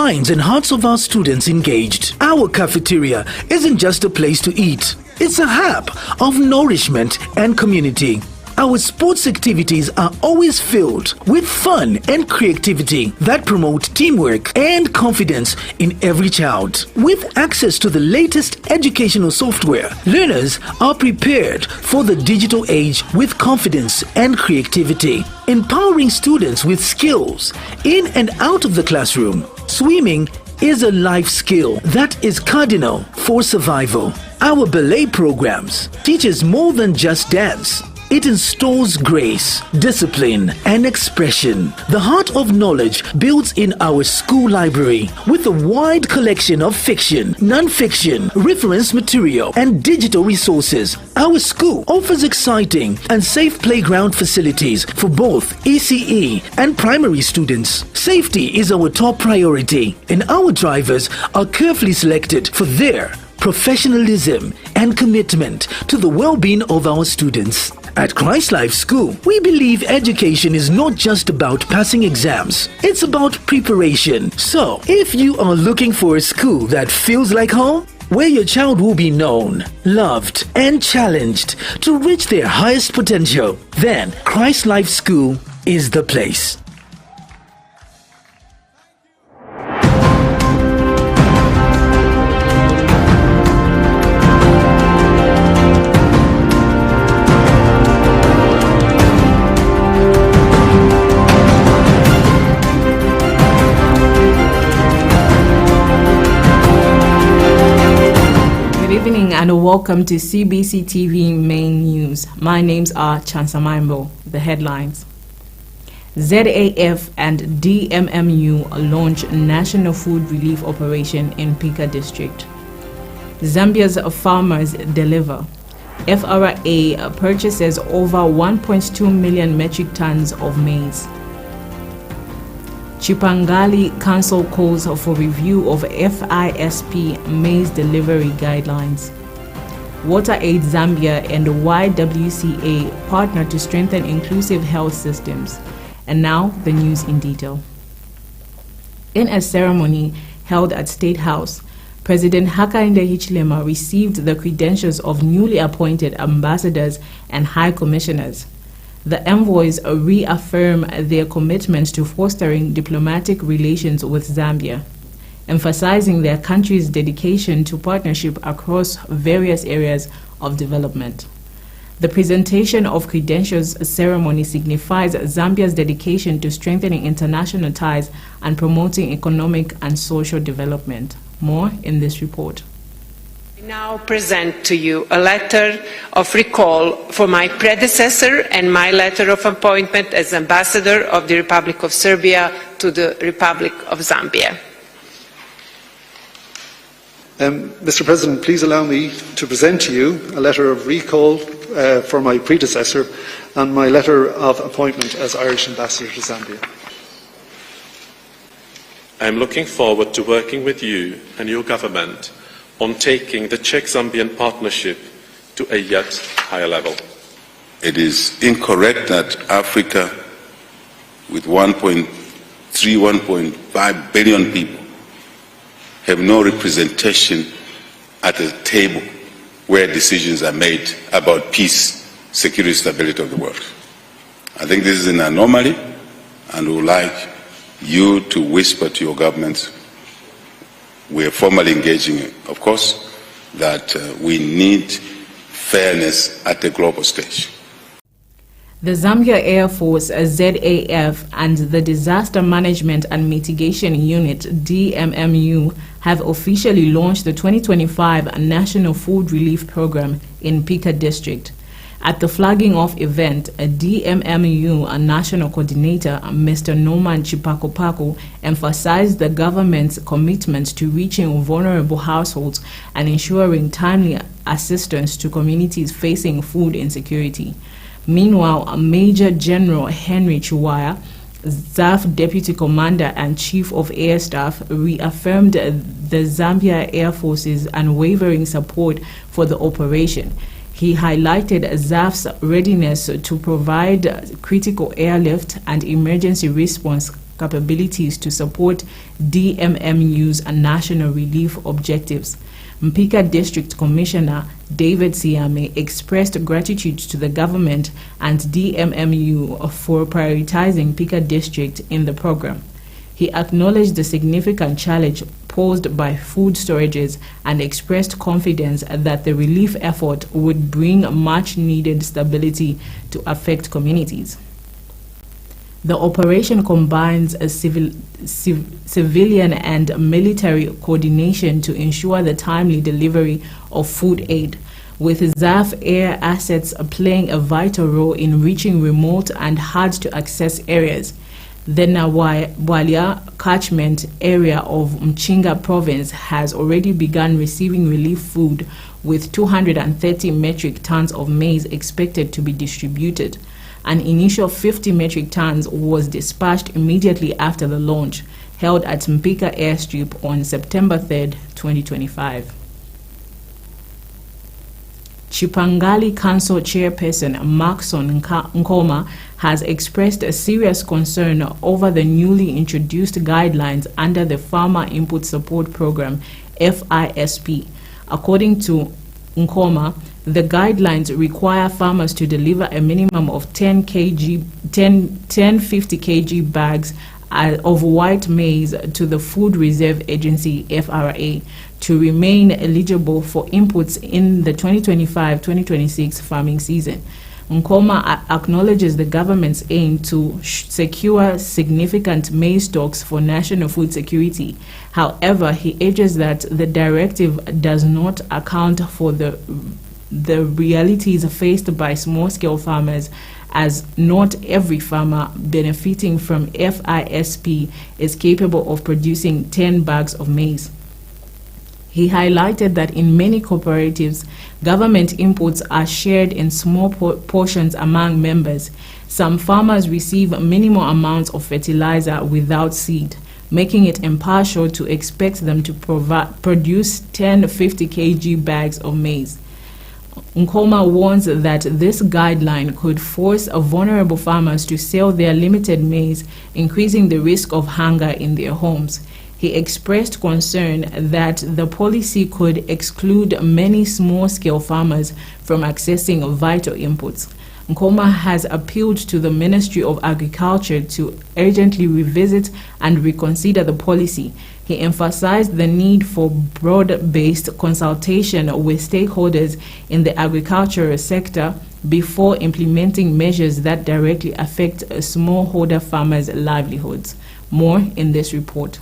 minds and hearts of our students engaged. Our cafeteria isn't just a place to eat. It's a hub of nourishment and community. Our sports activities are always filled with fun and creativity that promote teamwork and confidence in every child. With access to the latest educational software, learners are prepared for the digital age with confidence and creativity, empowering students with skills in and out of the classroom. Swimming is a life skill that is cardinal for survival. Our ballet programs teaches more than just dance. It installs grace, discipline, and expression. The heart of knowledge builds in our school library with a wide collection of fiction, non-fiction, reference material, and digital resources. Our school offers exciting and safe playground facilities for both ECE and primary students. Safety is our top priority, and our drivers are carefully selected for their professionalism and commitment to the well-being of our students. At Christ Life School, we believe education is not just about passing exams, it's about preparation. So, if you are looking for a school that feels like home, where your child will be known, loved, and challenged to reach their highest potential, then Christ Life School is the place. And welcome to CBC TV Main News. My names are Chansa. The headlines. ZAF and DMMU launch National Food Relief Operation in Pika District. Zambia's farmers deliver. FRA purchases over 1.2 million metric tons of maize. Chipangali Council calls for review of FISP maize delivery guidelines. WaterAid Zambia and YWCA partner to strengthen inclusive health systems. And now, the news in detail. In a ceremony held at State House, President Hakainde Hichilema received the credentials of newly appointed ambassadors and high commissioners. The envoys reaffirm their commitment to fostering diplomatic relations with Zambia, emphasizing their country's dedication to partnership across various areas of development. The presentation of credentials ceremony signifies Zambia's dedication to strengthening international ties and promoting economic and social development. More in this report. I now present to you a letter of recall for my predecessor and my letter of appointment as Ambassador of the Republic of Serbia to the Republic of Zambia. Mr. President, please allow me to present to you a letter of recall for my predecessor and my letter of appointment as Irish Ambassador to Zambia. I am looking forward to working with you and your government on taking the Czech-Zambian partnership to a yet higher level. It is incorrect that Africa, with 1.3, 1.5 billion people, have no representation at a table where decisions are made about peace, security, stability of the world. I think this is an anomaly, and we would like you to whisper to your governments. We are formally engaging, of course, that we need fairness at the global stage. The Zambia Air Force, ZAF, and the Disaster Management and Mitigation Unit, DMMU, have officially launched the 2025 National Food Relief Program in Pika District. At the flagging off event, a DMMU National Coordinator, Mr. Norman Chipakopako, emphasized the government's commitment to reaching vulnerable households and ensuring timely assistance to communities facing food insecurity. Meanwhile, Major General Henry Chiwaya, ZAF Deputy Commander and Chief of Air Staff, reaffirmed the Zambia Air Force's unwavering support for the operation. He highlighted ZAF's readiness to provide critical airlift and emergency response capabilities to support DMMU's national relief objectives. Mpika District Commissioner David Siame expressed gratitude to the government and DMMU for prioritizing Mpika District in the program. He acknowledged the significant challenge posed by food storages and expressed confidence that the relief effort would bring much-needed stability to affect communities. The operation combines a civilian and military coordination to ensure the timely delivery of food aid, with ZAF air assets playing a vital role in reaching remote and hard-to-access areas. The Nawalya catchment area of Mchinga province has already begun receiving relief food, with 230 metric tons of maize expected to be distributed. An initial 50 metric tons was dispatched immediately after the launch, held at Mpika Airstrip on September 3, 2025. Chipangali Council Chairperson Maxon Nkoma has expressed a serious concern over the newly introduced guidelines under the Farmer Input Support Program, FISP. According to Nkoma, the guidelines require farmers to deliver a minimum of 10 50 kg bags of white maize to the Food Reserve Agency, FRA, to remain eligible for inputs in the 2025-2026 farming season. Nkoma acknowledges the government's aim to secure significant maize stocks for national food security. However, he urges that the directive does not account for the realities faced by small-scale farmers, as not every farmer benefiting from FISP is capable of producing 10 bags of maize. He highlighted that in many cooperatives, government inputs are shared in small portions among members. Some farmers receive minimal amounts of fertilizer without seed, making it impartial to expect them to produce 10 50 kg bags of maize. Nkoma warns that this guideline could force vulnerable farmers to sell their limited maize, increasing the risk of hunger in their homes. He expressed concern that the policy could exclude many small-scale farmers from accessing vital inputs. Nkoma has appealed to the Ministry of Agriculture to urgently revisit and reconsider the policy. He emphasized the need for broad-based consultation with stakeholders in the agricultural sector before implementing measures that directly affect smallholder farmers' livelihoods. More in this report.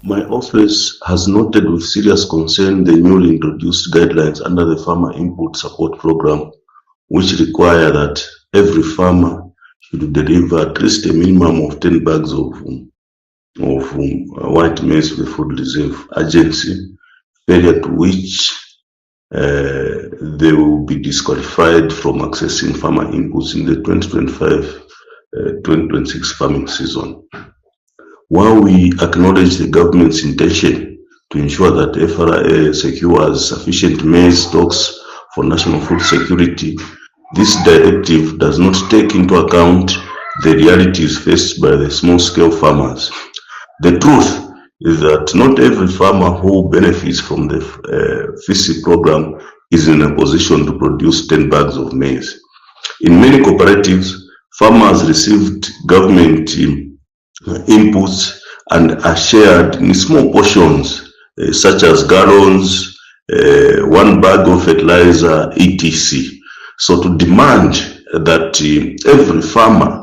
My office has noted with serious concern the newly introduced guidelines under the Farmer Input Support Program, which require that every farmer should deliver at least a minimum of 10 bags of white maize to the Food Reserve Agency, failure to which they will be disqualified from accessing farmer inputs in the 2025-2026 farming season. While we acknowledge the government's intention to ensure that FRA secures sufficient maize stocks for national food security, this directive does not take into account the realities faced by the small-scale farmers. The truth is that not every farmer who benefits from the FISP program is in a position to produce 10 bags of maize. In many cooperatives, farmers received government inputs and are shared in small portions, such as gallons, 1 bag of fertilizer, etc. So to demand that every farmer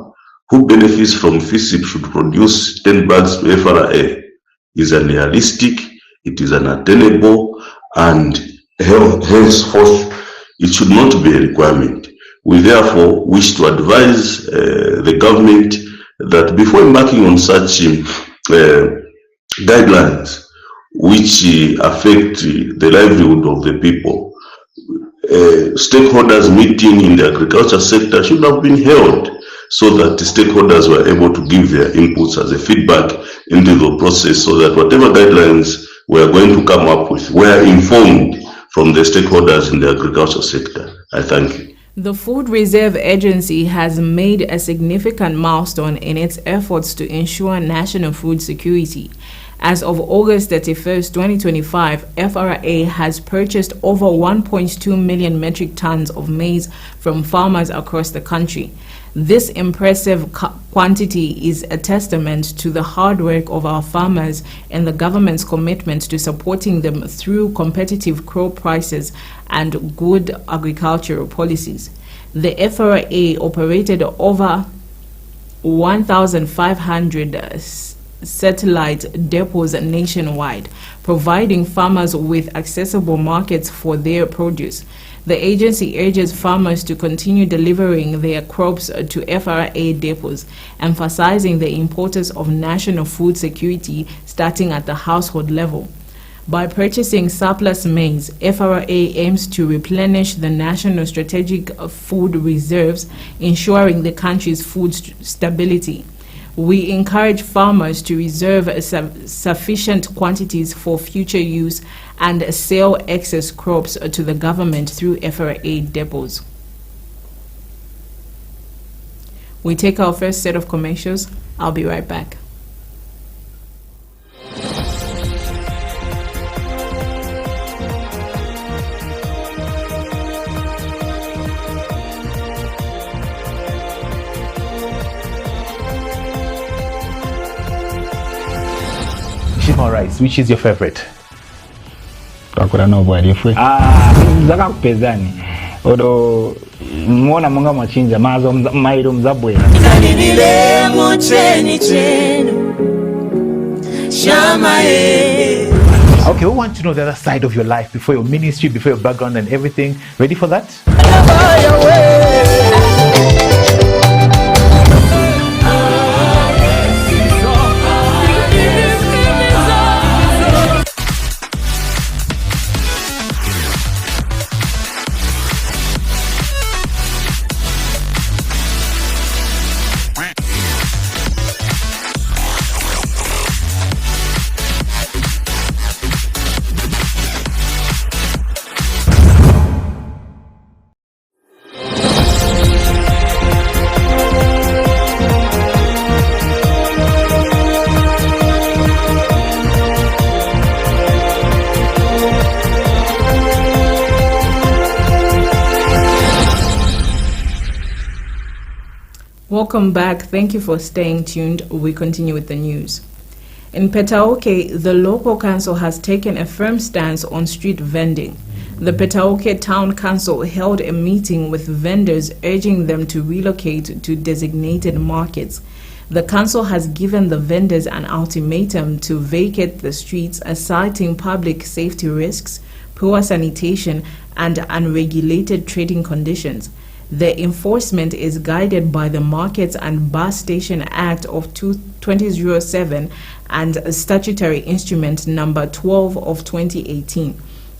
who benefits from FISP should produce 10 bags to FRA is unrealistic, it is unattainable, and henceforth it should not be a requirement. We therefore wish to advise the government that before embarking on such guidelines which affect the livelihood of the people, stakeholders meeting in the agriculture sector should have been held so that the stakeholders were able to give their inputs as a feedback into the process, so that whatever guidelines we are going to come up with were informed from the stakeholders in the agriculture sector. I thank you. The Food Reserve Agency has made a significant milestone in its efforts to ensure national food security. As of August 31st, 2025, FRA has purchased over 1.2 million metric tons of maize from farmers across the country. This impressive quantity is a testament to the hard work of our farmers and the government's commitment to supporting them through competitive crop prices and good agricultural policies. The FRA operated over 1,500 satellite depots nationwide, providing farmers with accessible markets for their produce. The agency urges farmers to continue delivering their crops to FRA depots, emphasizing the importance of national food security starting at the household level. By purchasing surplus maize, FRA aims to replenish the national strategic food reserves, ensuring the country's food stability. We encourage farmers to reserve sufficient quantities for future use and sell excess crops to the government through FRA depots. We take our first set of commercials. I'll be right back. Shima rice, which is your favorite? Kakura no bwari fwe. Mzaka kupezani. Odo mwona mwanga machinja mazo mairo mzabwe. Kanilile mocheni chenu. Shama e. Okay, we want to know the other side of your life, before your ministry, before your background and everything. Ready for that? Welcome back. Thank you for staying tuned. We continue with the news. In Petaoke, the local council has taken a firm stance on street vending. The Petaoke Town Council held a meeting with vendors urging them to relocate to designated markets. The council has given the vendors an ultimatum to vacate the streets, citing public safety risks, poor sanitation, and unregulated trading conditions. The enforcement is guided by the Markets and Bus Station Act of 2007 and Statutory Instrument Number 12 of 2018.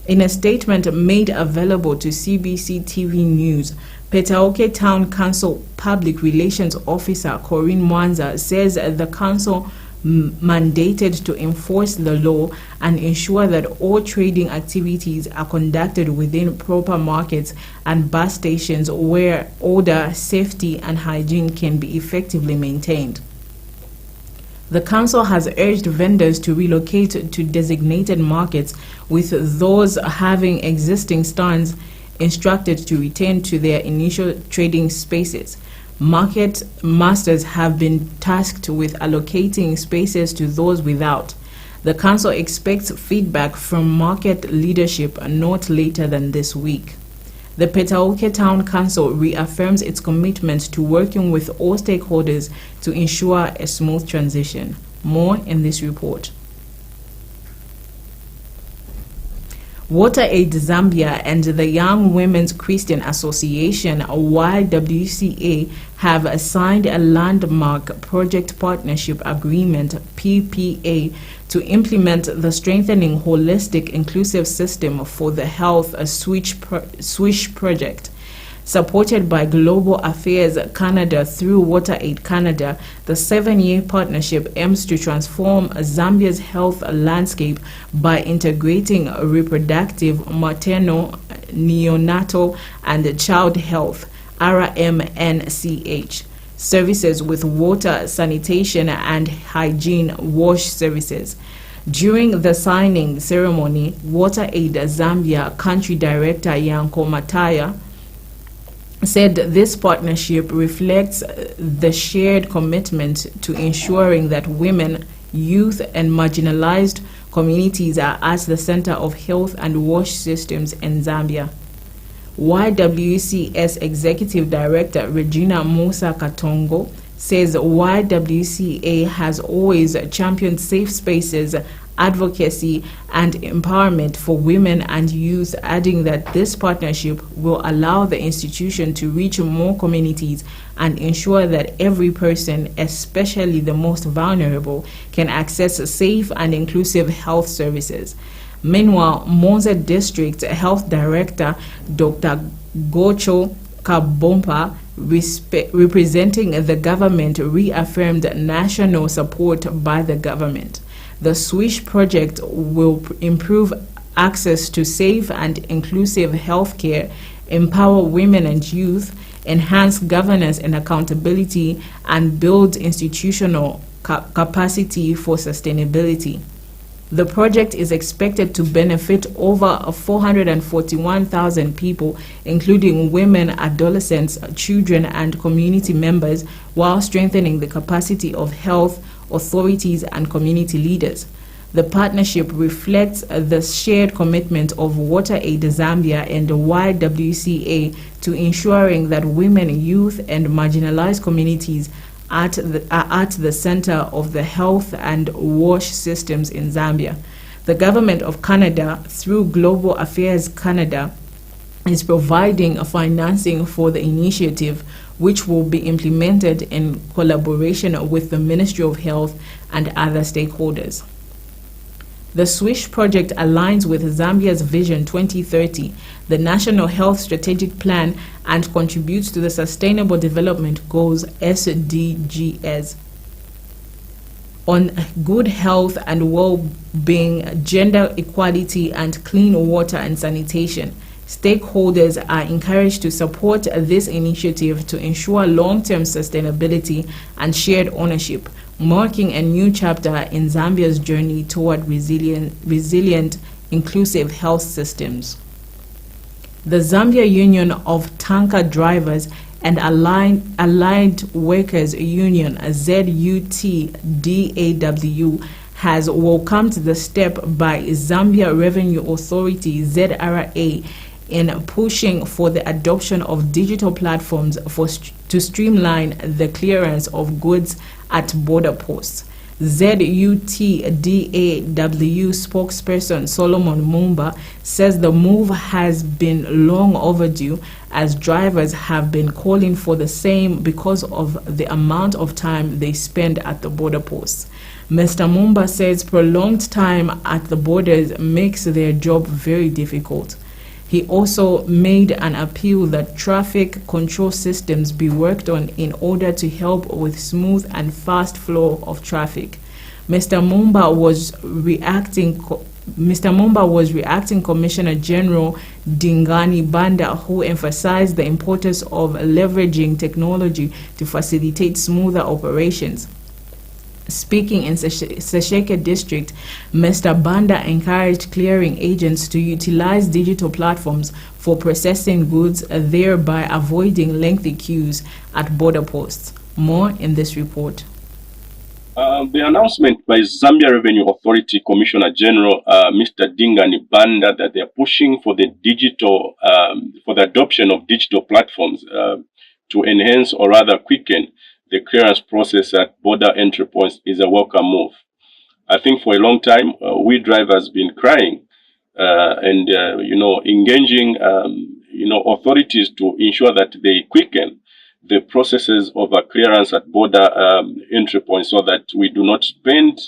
In a statement made available to CBC TV News, Petaoke Town Council Public Relations Officer Corinne Mwanza says the council mandated to enforce the law and ensure that all trading activities are conducted within proper markets and bus stations where order, safety, and hygiene can be effectively maintained. The council has urged vendors to relocate to designated markets, with those having existing stands instructed to return to their initial trading spaces. Market masters have been tasked with allocating spaces to those without. The council expects feedback from market leadership not later than this week. The Petaoke Town Council reaffirms its commitment to working with all stakeholders to ensure a smooth transition. More in this report. WaterAid Zambia and the Young Women's Christian Association, YWCA, have signed a landmark project partnership agreement, PPA, to implement the Strengthening Holistic Inclusive System for the Health SWISH project. Supported by Global Affairs Canada through WaterAid Canada, the 7-year partnership aims to transform Zambia's health landscape by integrating reproductive, maternal, Neonatal and Child Health, RMNCH, services with water, sanitation, and hygiene wash services. During the signing ceremony, WaterAid Zambia Country Director Yanko Mataya said this partnership reflects the shared commitment to ensuring that women, youth, and marginalized communities are at the center of health and wash systems in Zambia. YWCS Executive Director Regina Musa Katongo says YWCA has always championed safe spaces, advocacy, and empowerment for women and youth, adding that this partnership will allow the institution to reach more communities and ensure that every person, especially the most vulnerable, can access safe and inclusive health services. Meanwhile, Monza District Health Director Dr. Gocho Kabompa, representing the government, reaffirmed national support by the government. The SWISH project will improve access to safe and inclusive healthcare, empower women and youth, enhance governance and accountability, and build institutional capacity for sustainability. The project is expected to benefit over 441,000 people, including women, adolescents, children, and community members, while strengthening the capacity of health authorities and community leaders. The partnership reflects the shared commitment of WaterAid Zambia and the YWCA to ensuring that women, youth, and marginalized communities are at the center of the health and wash systems in Zambia. The government of Canada, through Global Affairs Canada, is providing financing for the initiative, which will be implemented in collaboration with the Ministry of Health and other stakeholders. The SWISH project aligns with Zambia's Vision 2030, the National Health Strategic Plan, and contributes to the Sustainable Development Goals (SDGs) on good health and well-being, gender equality, and clean water and sanitation. Stakeholders are encouraged to support this initiative to ensure long-term sustainability and shared ownership, marking a new chapter in Zambia's journey toward resilient, inclusive health systems. The Zambia Union of Tanker Drivers and Allied Workers Union, ZUTDAW, has welcomed the step by Zambia Revenue Authority, ZRA, in pushing for the adoption of digital platforms to streamline the clearance of goods at border posts. ZUTDAW spokesperson Solomon Mumba says the move has been long overdue, as drivers have been calling for the same because of the amount of time they spend at the border posts. Mr. Mumba says prolonged time at the borders makes their job very difficult. He also made an appeal that traffic control systems be worked on in order to help with smooth and fast flow of traffic. Mr. Mumba was reacting Commissioner General Dingani Banda, who emphasized the importance of leveraging technology to facilitate smoother operations. Speaking in Sesheke District, Mr. Banda encouraged clearing agents to utilize digital platforms for processing goods, thereby avoiding lengthy queues at border posts. More in this report. The announcement by Zambia Revenue Authority Commissioner General Mr. Dingani Banda that they are pushing for the adoption of digital platforms to enhance or rather quicken the clearance process at border entry points is a welcome move. I think for a long time, we drivers been crying and engaging, authorities to ensure that they quicken the processes of clearance at border entry points so that we do not spend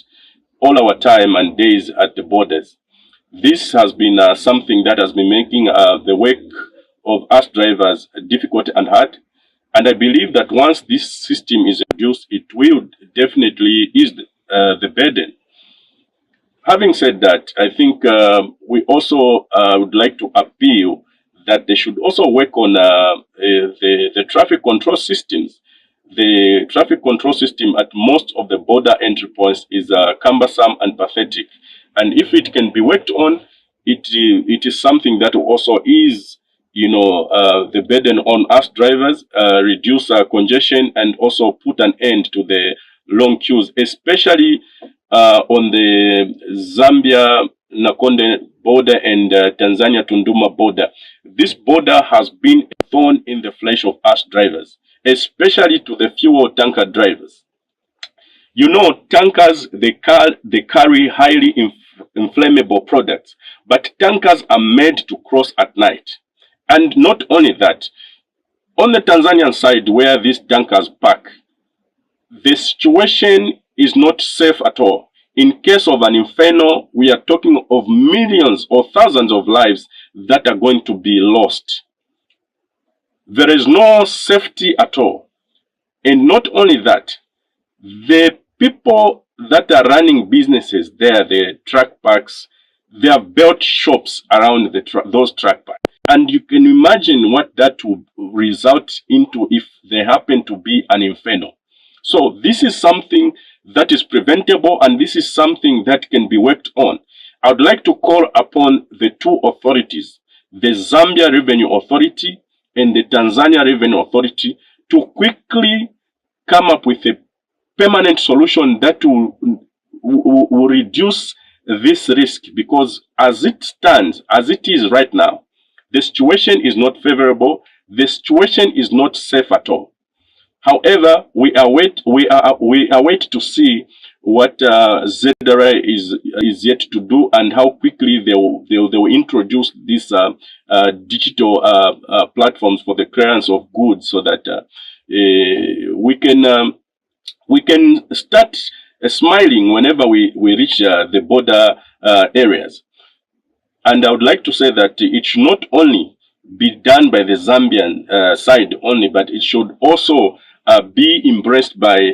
all our time and days at the borders. This has been something that has been making the work of us drivers difficult and hard. And I believe that once this system is introduced, it will definitely ease the burden. Having said that, I think we also would like to appeal that they should also work on the traffic control systems. The traffic control system at most of the border entry points is cumbersome and pathetic. And if it can be worked on, it is something that will also ease, the burden on us drivers, reduce congestion, and also put an end to the long queues, especially on the Zambia-Nakonde border and Tanzania-Tunduma border. This border has been a thorn in the flesh of us drivers, especially to the fuel tanker drivers. Tankers, they carry highly inflammable products, but tankers are made to cross at night. And not only that, on the Tanzanian side where these tankers park, the situation is not safe at all. In case of an inferno, we are talking of millions or thousands of lives that are going to be lost. There is no safety at all. And not only that, the people that are running businesses there, the truck parks, they have built shops around those truck parks. And you can imagine what that will result into if there happen to be an inferno. So this is something that is preventable, and this is something that can be worked on. I would like to call upon the two authorities, the Zambia Revenue Authority and the Tanzania Revenue Authority, to quickly come up with a permanent solution that will reduce this risk, because as it stands, as it is right now, the situation is not favorable. The situation is not safe at all. However, we await to see what ZRA is yet to do, and how quickly they will introduce these digital platforms for the clearance of goods, so that we can start smiling whenever we reach the border areas. And I would like to say that it should not only be done by the Zambian side only, but it should also be embraced by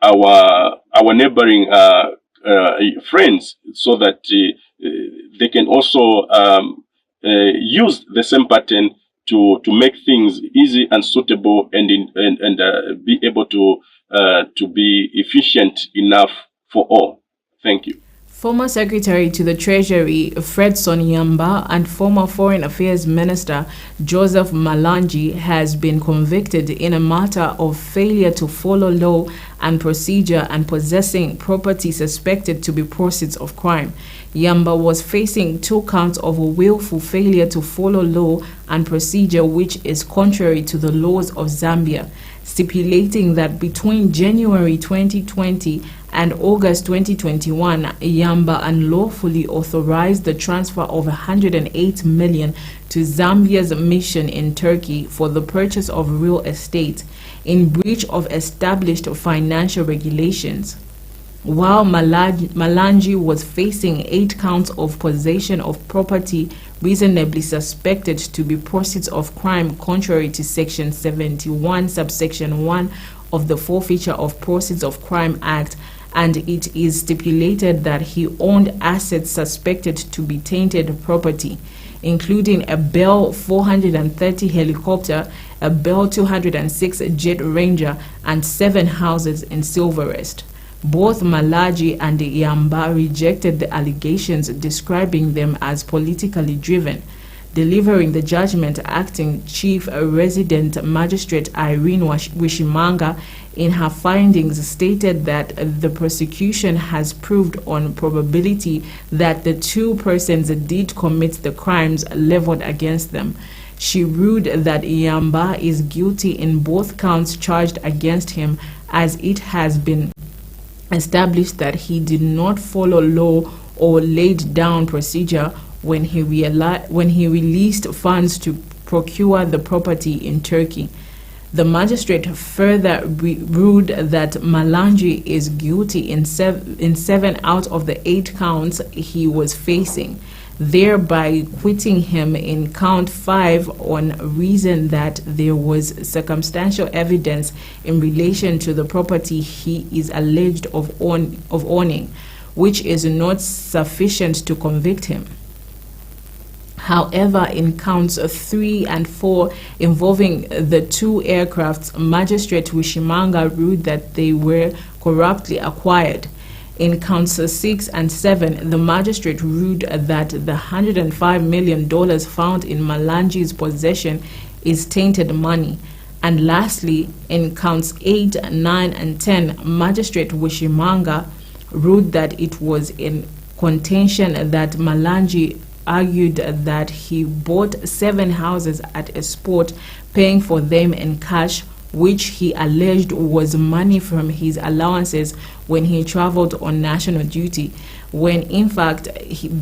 our neighboring friends, so that they can also use the same pattern to make things easy and suitable, and be able to be efficient enough for all. Thank you. Former Secretary to the Treasury Fredson Yamba and former Foreign Affairs Minister Joseph Malanji has been convicted in a matter of failure to follow law and procedure and possessing property suspected to be proceeds of crime. Yamba was facing 2 counts of a willful failure to follow law and procedure, which is contrary to the laws of Zambia, stipulating that between January 2020 and August 2021, Yamba unlawfully authorized the transfer of 108 million to Zambia's mission in Turkey for the purchase of real estate in breach of established financial regulations. While Malanji was facing 8 counts of possession of property reasonably suspected to be proceeds of crime contrary to Section 71, subsection 1 of the Forfeiture of Proceeds of Crime Act, and it is stipulated that he owned assets suspected to be tainted property, including a Bell 430 helicopter, a Bell 206 Jet Ranger, and 7 houses in Silverest. Both Malaji and Yamba rejected the allegations, describing them as politically driven. Delivering the judgment, Acting Chief Resident Magistrate Irene Wishimanga, in her findings, stated that the prosecution has proved on probability that the 2 persons did commit the crimes leveled against them. She ruled that Yamba is guilty in both counts charged against him, as it has been established that he did not follow law or laid down procedure when he released funds to procure the property in Turkey. The magistrate further ruled that Malanji is guilty in 7 out of the 8 counts he was facing, thereby quitting him in count 5 on reason that there was circumstantial evidence in relation to the property he is alleged of owning, which is not sufficient to convict him. However, in counts 3 and 4 involving the 2 aircrafts, Magistrate Wishimanga ruled that they were corruptly acquired. In counts 6 and 7, the magistrate ruled that the $105 million found in Malanji's possession is tainted money. And lastly, in counts 8, 9, and 10, Magistrate Wishimanga ruled that it was in contention that Malanji argued that he bought 7 houses at a spot, paying for them in cash, which he alleged was money from his allowances when he traveled on national duty, when in fact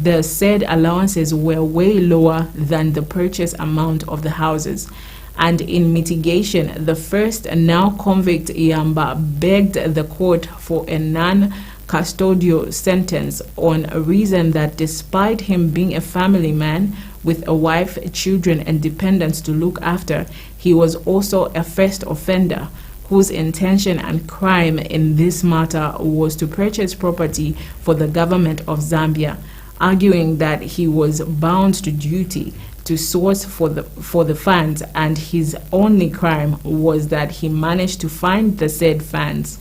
the said allowances were way lower than the purchase amount of the houses. And in mitigation, the first now convict Iyamba begged the court for a non-custodial sentence on a reason that despite him being a family man with a wife, children, and dependents to look after, he was also a first offender whose intention and crime in this matter was to purchase property for the government of Zambia, arguing that he was bound to duty to source for the funds, and his only crime was that he managed to find the said funds.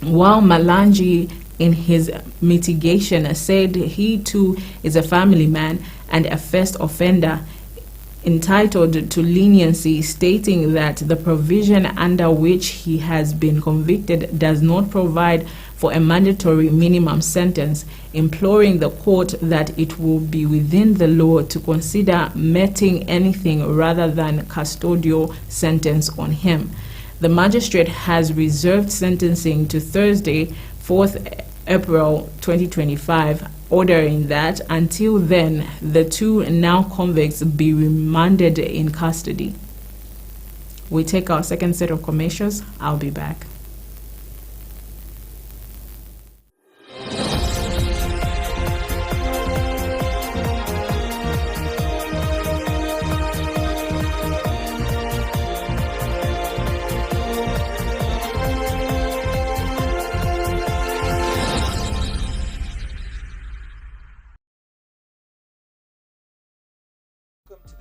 While Malanji in his mitigation said he too is a family man and a first offender entitled to leniency, stating that the provision under which he has been convicted does not provide for a mandatory minimum sentence, imploring the court that it will be within the law to consider meting anything rather than custodial sentence on him. The magistrate has reserved sentencing to Thursday, 4th April 2025, ordering that until then the 2 now convicts be remanded in custody. We take our second set of commercials. I'll be back.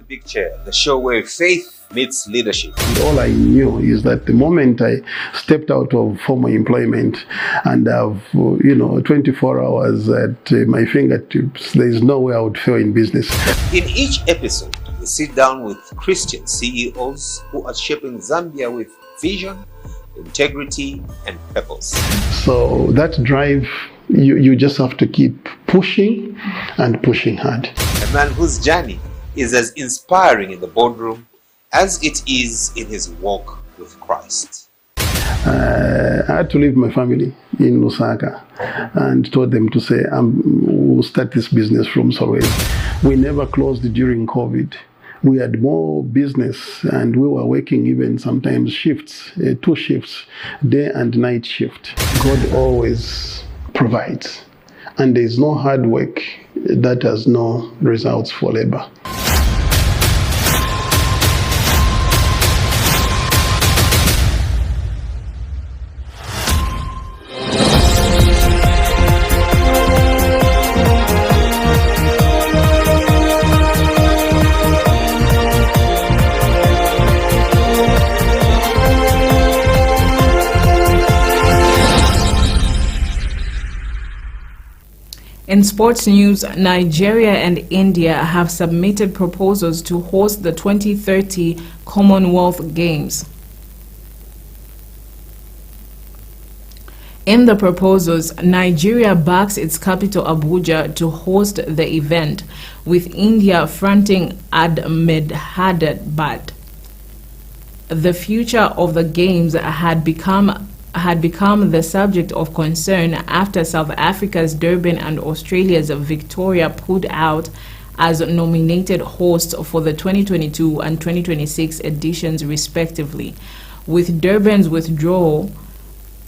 Big Chair, the show where faith meets leadership. All I knew is that the moment I stepped out of former employment and have 24 hours at my fingertips, there is no way I would fail in business. In each episode, we sit down with Christian CEOs who are shaping Zambia with vision, integrity, and purpose. So that drive, you just have to keep pushing and pushing hard. A man whose journey is as inspiring in the boardroom as it is in his walk with Christ. I had to leave my family in Lusaka and told them to say, we'll start this business from Solwezi. We never closed during COVID. We had more business and we were working even sometimes shifts, 2 shifts, day and night shift. God always provides, and there is no hard work that has no results for labor. In sports news, Nigeria and India have submitted proposals to host the 2030 Commonwealth Games. In the proposals, Nigeria backs its capital Abuja to host the event, with India fronting Ahmedabad. The future of the Games had become the subject of concern after South Africa's Durban and Australia's Victoria pulled out as nominated hosts for the 2022 and 2026 editions respectively. With Durban's withdrawal,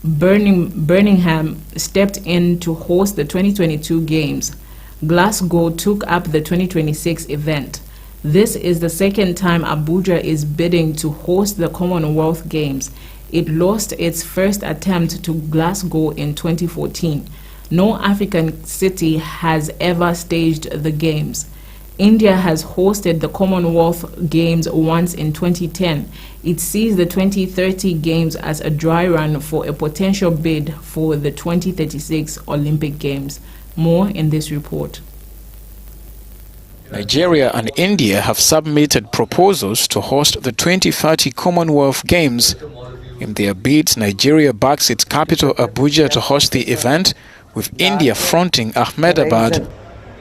Birmingham stepped in to host the 2022 Games. Glasgow took up the 2026 event. This is the second time Abuja is bidding to host the Commonwealth Games. It lost its first attempt to Glasgow in 2014. No African city has ever staged the Games. India has hosted the Commonwealth Games once in 2010. It sees the 2030 Games as a dry run for a potential bid for the 2036 Olympic Games. More in this report. Nigeria and India have submitted proposals to host the 2030 Commonwealth Games. In their bids, Nigeria backs its capital Abuja to host the event, with India fronting Ahmedabad.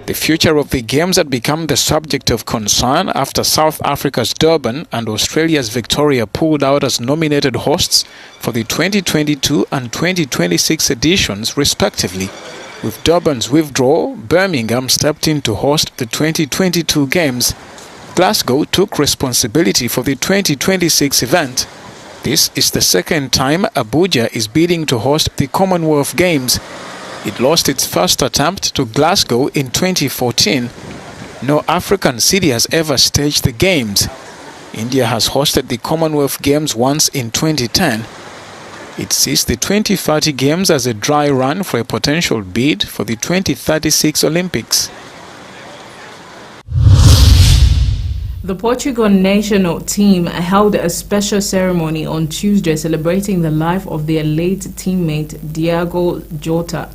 The future of the Games had become the subject of concern after South Africa's Durban and Australia's Victoria pulled out as nominated hosts for the 2022 and 2026 editions, respectively. With Durban's withdrawal, Birmingham stepped in to host the 2022 Games. Glasgow took responsibility for the 2026 event. This is the second time Abuja is bidding to host the Commonwealth Games. It lost its first attempt to Glasgow in 2014. No African city has ever staged the Games. India has hosted the Commonwealth Games once in 2010. It sees the 2030 Games as a dry run for a potential bid for the 2036 Olympics. The Portugal national team held a special ceremony on Tuesday celebrating the life of their late teammate Diogo Jota.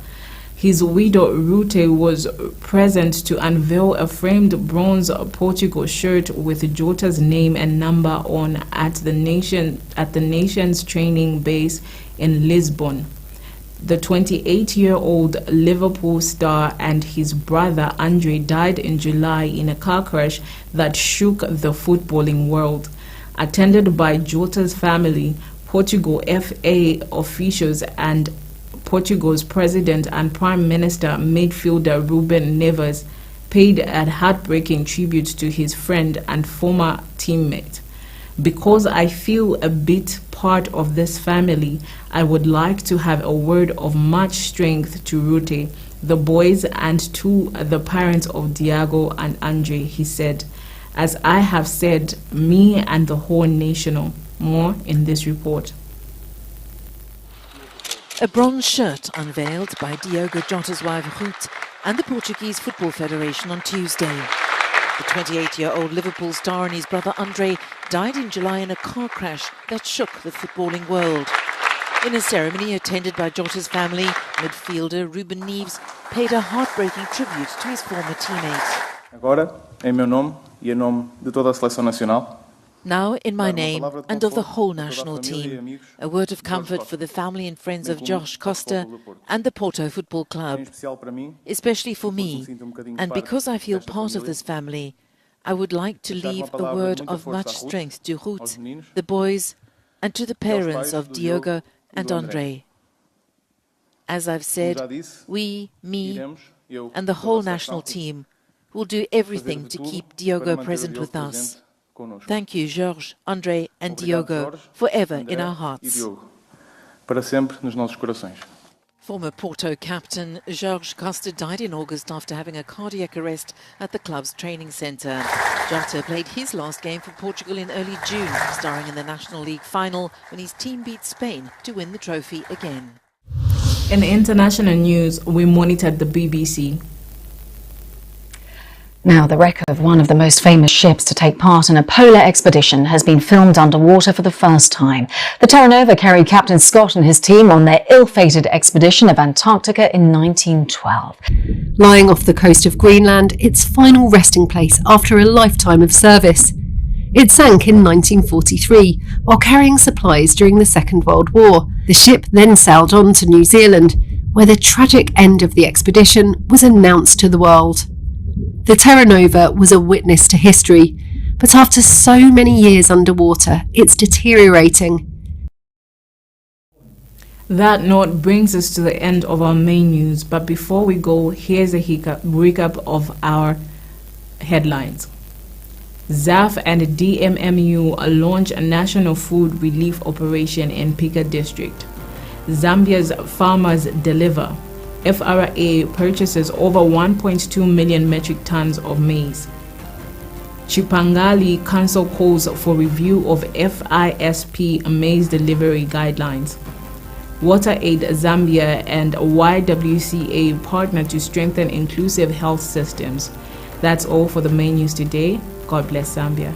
His widow Ruth was present to unveil a framed bronze Portugal shirt with Jota's name and number on at the nation's training base in Lisbon. The 28-year-old Liverpool star and his brother Andre died in July in a car crash that shook the footballing world. Attended by Jota's family, Portugal FA officials and Portugal's president and prime minister midfielder Ruben Neves paid a heartbreaking tribute to his friend and former teammate. Because I feel a bit part of this family, I would like to have a word of much strength to Ruth, the boys, and to the parents of Diogo and Andre, he said. As I have said, me and the whole nation. More in this report. A bronze shirt unveiled by Diogo Jota's wife Ruth and the Portuguese Football Federation on Tuesday. The 28-year-old Liverpool star and his brother Andre died in July in a car crash that shook the footballing world. In a ceremony attended by Jota's family, midfielder Ruben Neves paid a heartbreaking tribute to his former teammate. Agora, em meu nome e em nome de toda a seleção nacional, now in my name and of the whole national team, a word of comfort for the family and friends of Josh Costa and the Porto Football Club. Especially for me, and because I feel part of this family, I would like to leave a word of much strength to Ruth, the boys, and to the parents of Diogo and Andre. As I've said, we, me, and the whole national team will do everything to keep Diogo present with us. Thank you, Jorge, Andre, and Diogo, forever in our hearts. Para sempre nos nossos corações. Former Porto captain Jorge Costa died in August after having a cardiac arrest at the club's training centre. Jota played his last game for Portugal in early June, starring in the National League final when his team beat Spain to win the trophy again. In international news, we monitored the BBC. Now, the wreck of one of the most famous ships to take part in a polar expedition has been filmed underwater for the first time. The Terra Nova carried Captain Scott and his team on their ill-fated expedition of Antarctica in 1912. Lying off the coast of Greenland, its final resting place after a lifetime of service. It sank in 1943 while carrying supplies during the Second World War. The ship then sailed on to New Zealand, where the tragic end of the expedition was announced to the world. The Terra Nova was a witness to history, but after so many years underwater, it's deteriorating. That note brings us to the end of our main news, but before we go, here's a recap of our headlines. ZAF and DMMU launch a national food relief operation in Pika district. Zambia's farmers deliver. FRA purchases over 1.2 million metric tons of maize. Chipangali Council calls for review of FISP maize delivery guidelines. WaterAid Zambia and YWCA partner to strengthen inclusive health systems. That's all for the main news today. God bless Zambia.